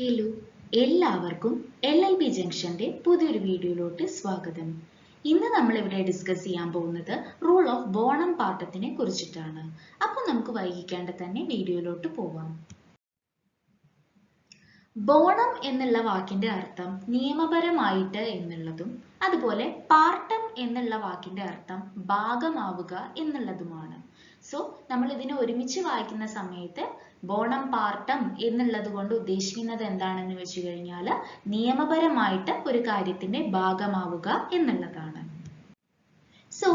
Hello, എല്ലാവർക്കും LLB ജംഗ്ഷന്റെ പുതിയൊരു വീഡിയോയിലോട്ട് സ്വാഗതം. ഇന്ന് നമ്മൾ ഇവിടെ ഡിസ്കസ് ചെയ്യാൻ പോകുന്നത് റൂൾ ഓഫ് ബോണം പാർട്ടത്തിനെ കുറിച്ചിട്ടാണ്. അപ്പോൾ നമുക്ക് വൈകിക്കാണ്ട് തന്നെ വീഡിയോയിലോട്ട് പോവാം. ബോണം എന്നുള്ള വാക്കിന്റെ അർത്ഥം നിയമപരമായിട്ട് എന്നുള്ളതും അതുപോലെ പാർട്ടം എന്നുള്ള വാക്കിന്റെ അർത്ഥം ഭാഗമാവുക എന്നുള്ളതുമാണ്. സോ നമ്മൾ ഇതിനെ ഒരുമിച്ച് വായിക്കുന്ന സമയത്ത് ബോണം പാർട്ടം എന്നുള്ളത് കൊണ്ട് ഉദ്ദേശിക്കുന്നത് എന്താണെന്ന് വെച്ച് കഴിഞ്ഞാൽ നിയമപരമായിട്ട് ഒരു കാര്യത്തിന്റെ ഭാഗമാവുക എന്നുള്ളതാണ്. സോ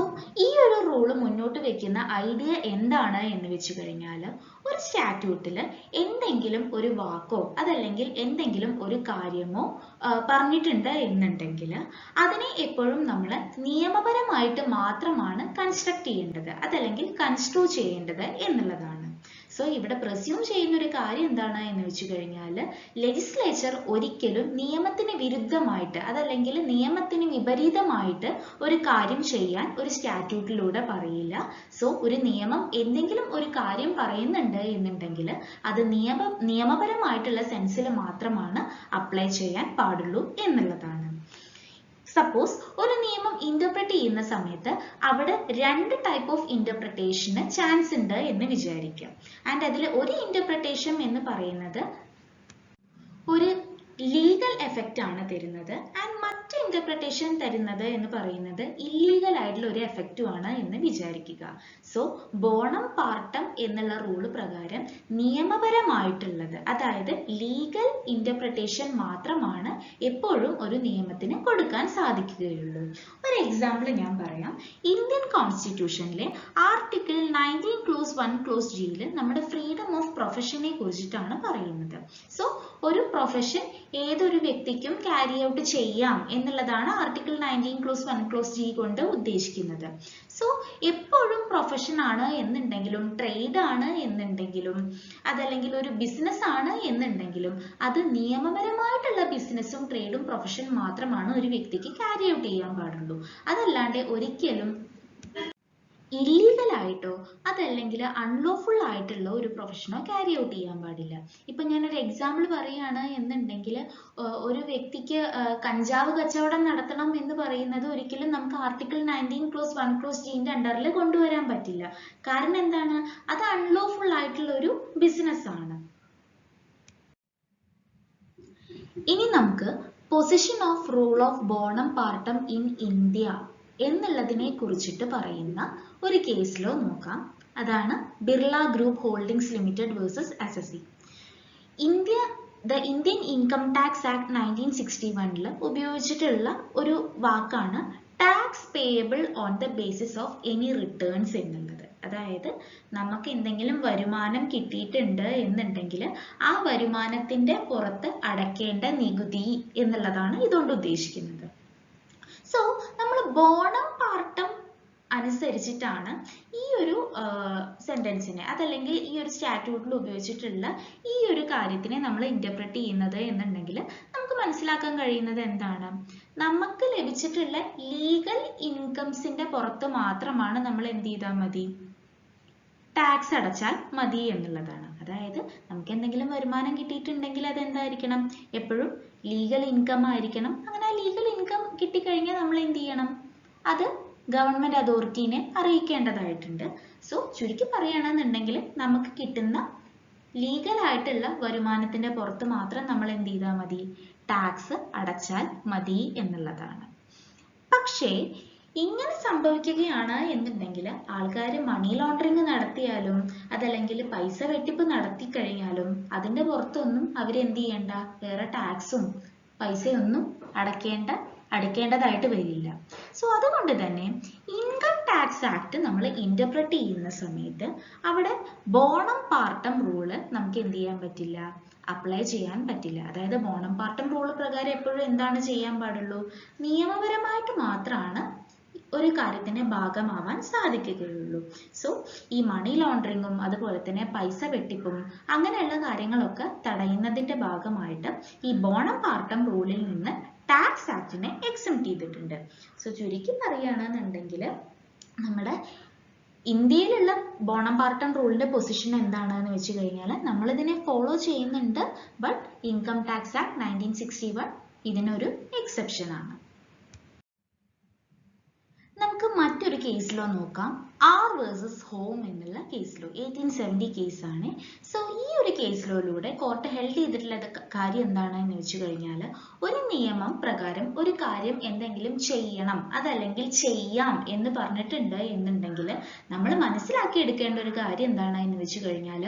ഈ ഒരു റൂള് മുന്നോട്ട് വെക്കുന്ന ഐഡിയ എന്താണ് എന്ന് വെച്ച് കഴിഞ്ഞാൽ ഒരു സ്റ്റാറ്റ്യൂട്ടിൽ എന്തെങ്കിലും ഒരു വാക്കോ അതല്ലെങ്കിൽ എന്തെങ്കിലും ഒരു കാര്യമോ പറഞ്ഞിട്ടുണ്ട് എന്നുണ്ടെങ്കിൽ അതിനെ എപ്പോഴും നമ്മൾ നിയമപരമായിട്ട് മാത്രമാണ് കൺസ്ട്രക്ട് ചെയ്യേണ്ടത് അതല്ലെങ്കിൽ കൺസ്ട്രൂ ചെയ്യേണ്ടത് എന്നുള്ളതാണ്. സോ ഇവിടെ പ്രസ്യൂം ചെയ്യുന്ന ഒരു കാര്യം എന്താണ് എന്ന് വെച്ച് കഴിഞ്ഞാൽ ലെജിസ്ലേച്ചർ ഒരിക്കലും നിയമത്തിന് വിരുദ്ധമായിട്ട് അതല്ലെങ്കിൽ നിയമത്തിന് വിപരീതമായിട്ട് ഒരു കാര്യം ചെയ്യാൻ ഒരു സ്റ്റാറ്റ്യൂട്ടിലൂടെ പറയില്ല. സോ ഒരു നിയമം എന്തെങ്കിലും ഒരു കാര്യം പറയുന്നുണ്ട് എന്നുണ്ടെങ്കിൽ അത് നിയമപരമായിട്ടുള്ള സെൻസിൽ മാത്രമാണ് അപ്ലൈ ചെയ്യാൻ പാടുള്ളൂ എന്നുള്ളതാണ്. സപ്പോസ് ഒരു നിയമം ഇന്റർപ്രറ്റ് ചെയ്യുന്ന സമയത്ത് അവിടെ രണ്ട് ടൈപ്പ് ഓഫ് ഇന്റർപ്രിട്ടേഷന് ചാൻസ് ഉണ്ട് എന്ന് വിചാരിക്കാം. ആൻഡ് അതിൽ ഒരു ഇന്റർപ്രിട്ടേഷൻ എന്ന് പറയുന്നത് ഒരു ലീഗൽ എഫക്റ്റ് ആണ് തരുന്നത് ആൻഡ് മറ്റു ഇന്റർപ്രിട്ടേഷൻ തരുന്നത് എന്ന് പറയുന്നത് ഇല്ലീഗൽ ആയിട്ടുള്ള ഒരു എഫക്റ്റും ആണ് എന്ന് വിചാരിക്കുക. സോ ബോണം പാർട്ടം എന്നുള്ള റൂള് പ്രകാരം നിയമപരമായിട്ടുള്ളത് അതായത് ലീഗൽ ഇന്റർപ്രിട്ടേഷൻ മാത്രമാണ് എപ്പോഴും ഒരു നിയമത്തിന് കൊടുക്കാൻ സാധിക്കുകയുള്ളൂ. ഒരു എക്സാമ്പിൾ ഞാൻ പറയാം. ഇന്ത്യൻ കോൺസ്റ്റിറ്റ്യൂഷനിലെ ആർട്ടിക്കിൾ 19 ക്ലോസ് 1 ക്ലോസ് ജിയിൽ നമ്മുടെ ഫ്രീഡം ഓഫ് പ്രൊഫഷനെ കുറിച്ചിട്ടാണ് പറയുന്നത്. സോ ഒരു പ്രൊഫഷൻ ഏതൊരു വ്യക്തിക്കും ക്യാരി ഔട്ട് ചെയ്യാം എന്നുള്ളതാണ് ആർട്ടിക്കിൾ 19 ക്ലോസ് 1 ക്ലോസ് ജി കൊണ്ട് ഉദ്ദേശിക്കുന്നത്. സോ എപ്പോഴും പ്രൊഫഷൻ ആണ് എന്നുണ്ടെങ്കിലും ട്രേഡ് ആണ് എന്നുണ്ടെങ്കിലും അതല്ലെങ്കിൽ ഒരു ബിസിനസ് ആണ് എന്നുണ്ടെങ്കിലും അത് നിയമപരമായിട്ടുള്ള ബിസിനസ്സും ട്രേഡും പ്രൊഫഷൻ മാത്രമാണ് ഒരു വ്യക്തിക്ക് ക്യാരി ഔട്ട് ചെയ്യാൻ പാടുള്ളൂ. അതല്ലാണ്ട് ഒരിക്കലും ഇല്ലീഗൽ ആയിട്ടോ അതല്ലെങ്കിൽ അൺലോഫുൾ ആയിട്ടുള്ള ഒരു പ്രൊഫഷനോ ക്യാരി ഔട്ട് ചെയ്യാൻ പാടില്ല. ഇപ്പൊ ഞാനൊരു എക്സാമ്പിൾ പറയുകയാണ് എന്നുണ്ടെങ്കിൽ ഒരു വ്യക്തിക്ക് കഞ്ചാവ് കച്ചവടം നടത്തണം എന്ന് പറയുന്നത് ഒരിക്കലും നമുക്ക് ആർട്ടിക്കിൾ 19 ക്ലോസ് 1 ക്ലോസ് ജിന്റെ അണ്ടറിൽ കൊണ്ടുവരാൻ പറ്റില്ല. കാരണം എന്താണ്? അത് അൺലോഫുൾ ആയിട്ടുള്ള ഒരു ബിസിനസ് ആണ്. ഇനി നമുക്ക് പൊസിഷൻ ഓഫ് റൂൾ ഓഫ് ബോണം പാർട്ടം ഇൻ ഇന്ത്യ എന്നുള്ളതിനെ കുറിച്ചിട്ട് പറയുന്ന ഒരു കേസിലോ നോക്കാം. അതാണ് Birla group holdings limited versus SSC. Indian income tax act 1961 ഉപയോഗിച്ചിട്ടുള്ള ഒരു വാക്കാണ് tax payable on the basis of any returns എന്നുള്ളത്. അതായത് നമുക്ക് എന്തെങ്കിലും വരുമാനം കിട്ടിയിട്ടുണ്ട് എന്നുണ്ടെങ്കിൽ ആ വരുമാനത്തിന്റെ പുറത്ത് അടയ്ക്കേണ്ട നികുതി എന്നുള്ളതാണ് ഇതുകൊണ്ട് ഉദ്ദേശിക്കുന്നത്. സോ നമ്മൾ ബോണം പാർട്ടം അനുസരിച്ചിട്ടാണ് ഈ ഒരു സെന്റൻസിനെ അതല്ലെങ്കിൽ ഈ ഒരു സ്റ്റാറ്റ്യൂട്ടിൽ ഉപയോഗിച്ചിട്ടുള്ള ഈ ഒരു കാര്യത്തിനെ നമ്മൾ ഇന്റർപ്രറ്റ് ചെയ്യുന്നത് എന്നുണ്ടെങ്കിൽ നമുക്ക് മനസ്സിലാക്കാൻ കഴിയുന്നത് എന്താണ്? നമുക്ക് ലഭിച്ചിട്ടുള്ള ലീഗൽ ഇൻകംസിന്റെ പുറത്ത് മാത്രമാണ് നമ്മൾ എന്ത് ചെയ്താൽ മതി? ടാക്സ് അടച്ചാൽ മതി എന്നുള്ളതാണ്. അതായത് നമുക്ക് എന്തെങ്കിലും വരുമാനം കിട്ടിയിട്ടുണ്ടെങ്കിൽ അത് എന്തായിരിക്കണം? എപ്പോഴും ലീഗൽ ഇൻകം ആയിരിക്കണം. അങ്ങനെ ലീഗൽ ഇൻകം കിട്ടിക്കഴിഞ്ഞാൽ നമ്മൾ എന്ത് ചെയ്യണം? അത് ഗവൺമെന്റ് അതോറിറ്റീനെ അറിയിക്കേണ്ടതായിട്ടുണ്ട്. സോ ചുരുക്കി പറയുകയാണെന്നുണ്ടെങ്കിൽ നമുക്ക് കിട്ടുന്ന ലീഗൽ ആയിട്ടുള്ള വരുമാനത്തിന്റെ പുറത്ത് മാത്രം നമ്മൾ എന്ത് ചെയ്താൽ മതി? ടാക്സ് അടച്ചാൽ മതി എന്നുള്ളതാണ്. പക്ഷേ ഇങ്ങനെ സംഭവിക്കുകയാണ് എന്നുണ്ടെങ്കിൽ ആൾക്കാർ മണി ലോണ്ടറിങ് നടത്തിയാലും അതല്ലെങ്കിൽ പൈസ വെട്ടിപ്പ് നടത്തി കഴിഞ്ഞാലും അതിന്റെ പുറത്തൊന്നും അവരെന്ത് ചെയ്യണ്ട? വേറെ ടാക്സും പൈസയൊന്നും അടയ്ക്കേണ്ടതായിട്ട് വരില്ല. സോ അതുകൊണ്ട് തന്നെ ഇൻകം ടാക്സ് ആക്ട് നമ്മൾ ഇന്റർപ്രറ്റ് ചെയ്യുന്ന സമയത്ത് അവിടെ ബോണം പാർട്ടം റൂള് നമുക്ക് എന്ത് ചെയ്യാൻ പറ്റില്ല? അപ്ലൈ ചെയ്യാൻ പറ്റില്ല. അതായത് ബോണം പാർട്ടം റൂള് പ്രകാരം എപ്പോഴും എന്താണ് ചെയ്യാൻ പാടുള്ളൂ? നിയമപരമായിട്ട് മാത്രമാണ് ഒരു കാര്യത്തിന്റെ ഭാഗമാവാൻ സാധിക്കുകയുള്ളൂ. സോ ഈ മണി ലോണ്ടറിങ്ങും അതുപോലെ തന്നെ പൈസ വെട്ടിപ്പും അങ്ങനെയുള്ള കാര്യങ്ങളൊക്കെ തടയുന്നതിന്റെ ഭാഗമായിട്ട് ഈ ബോണം പാർട്ടം റൂളിൽ നിന്ന് ടാക്സ് ആക്ടിനെ എക്സംപ്റ്റ് ചെയ്തിട്ടുണ്ട്. സോ ചുരുക്കി പറയുകയാണെന്നുണ്ടെങ്കിൽ നമ്മുടെ ഇന്ത്യയിലുള്ള ബോണം പാർട്ടം റൂളിന്റെ പൊസിഷൻ എന്താണെന്ന് വെച്ച് കഴിഞ്ഞാൽ നമ്മൾ ഇതിനെ ഫോളോ ചെയ്യുന്നുണ്ട്, ബട്ട് ഇൻകം ടാക്സ് ആക്ട് 1961 ഇതിനൊരു എക്സെപ്ഷൻ ആണ്. നമുക്ക് മറ്റൊരു കേസ് ലോ നോക്കാം. ആർ വേഴ്സസ് ഹോം എന്നുള്ള കേസ് ലോ 1870 കേസാണ്. സോ ഈ ഒരു കേസ് ലോയിലൂടെ കോർട്ട് ഹെൽഡ് ചെയ്തിട്ടുള്ള കാര്യം എന്താണെന്ന് വെച്ച് കഴിഞ്ഞാൽ ഒരു നിയമം പ്രകാരം ഒരു കാര്യം എന്തെങ്കിലും ചെയ്യണം അതല്ലെങ്കിൽ ചെയ്യാം എന്ന് പറഞ്ഞിട്ടുണ്ട് എന്നുണ്ടെങ്കിൽ നമ്മൾ മനസ്സിലാക്കി എടുക്കേണ്ട ഒരു കാര്യം എന്താണെന്ന് വെച്ച് കഴിഞ്ഞാൽ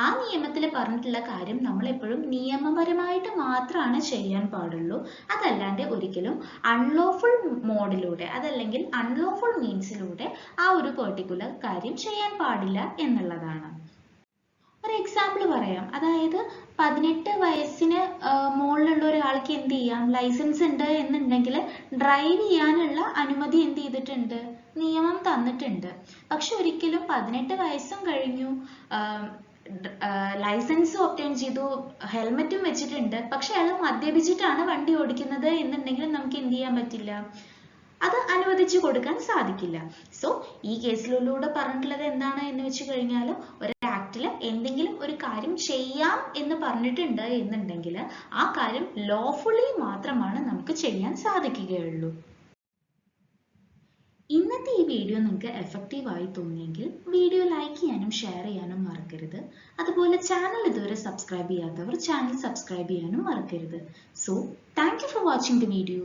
ആ നിയമത്തിൽ പറഞ്ഞിട്ടുള്ള കാര്യം നമ്മൾ എപ്പോഴും നിയമപരമായിട്ട് മാത്രമാണ് ചെയ്യാൻ പാടുള്ളൂ. അതല്ലാണ്ട് ഒരിക്കലും അൺലോഫുൾ മോഡിലൂടെ അതല്ലെങ്കിൽ അൺലോഫുൾ മീൻസിലൂടെ ആ ഒരു പെർട്ടിക്കുലർ കാര്യം ചെയ്യാൻ പാടില്ല എന്നുള്ളതാണ്. ഒരു എക്സാമ്പിൾ പറയാം. അതായത് 18 വയസ്സിന് മുകളിലുള്ള ഒരാൾക്ക് എന്ത് ചെയ്യാം, ലൈസൻസ് ഉണ്ട് എന്നുണ്ടെങ്കിൽ ഡ്രൈവ് ചെയ്യാനുള്ള അനുമതി എന്ത് ചെയ്തിട്ടുണ്ട്, നിയമം തന്നിട്ടുണ്ട്. പക്ഷെ ഒരിക്കലും 18 വയസ്സും കഴിഞ്ഞു, ലൈസൻസ് ഒബ്റ്റെയിൻ ചെയ്തു, ഹെൽമെറ്റും വെച്ചിട്ടുണ്ട്, പക്ഷെ അയാൾ മദ്യപിച്ചിട്ടാണ് വണ്ടി ഓടിക്കുന്നത് എന്നുണ്ടെങ്കിൽ നമുക്ക് എന്ത് ചെയ്യാൻ പറ്റില്ല, അത് അനുവദിച്ചു കൊടുക്കാൻ സാധിക്കില്ല. സോ ഈ കേസിലൂടെ പറഞ്ഞിട്ടുള്ളത് എന്താണ് എന്ന് വെച്ച് കഴിഞ്ഞാൽ ഒരു ആക്ടിൽ എന്തെങ്കിലും ഒരു കാര്യം ചെയ്യാം എന്ന് പറഞ്ഞിട്ടുണ്ട് എന്നുണ്ടെങ്കിൽ ആ കാര്യം ലോഫുള്ളി മാത്രമാണ് നമുക്ക് ചെയ്യാൻ സാധിക്കുകയുള്ളൂ. ഇന്നത്തെ ഈ വീഡിയോ നിങ്ങൾക്ക് എഫക്റ്റീവ് ആയി തോന്നിയെങ്കിൽ വീഡിയോ ലൈക്ക് ചെയ്യാനും ഷെയർ ചെയ്യാനും മറക്കരുത്. അതുപോലെ ചാനൽ ഇതുവരെ സബ്സ്ക്രൈബ് ചെയ്യാത്തവർ ചാനൽ സബ്സ്ക്രൈബ് ചെയ്യാനും മറക്കരുത്. So thank you for watching the video.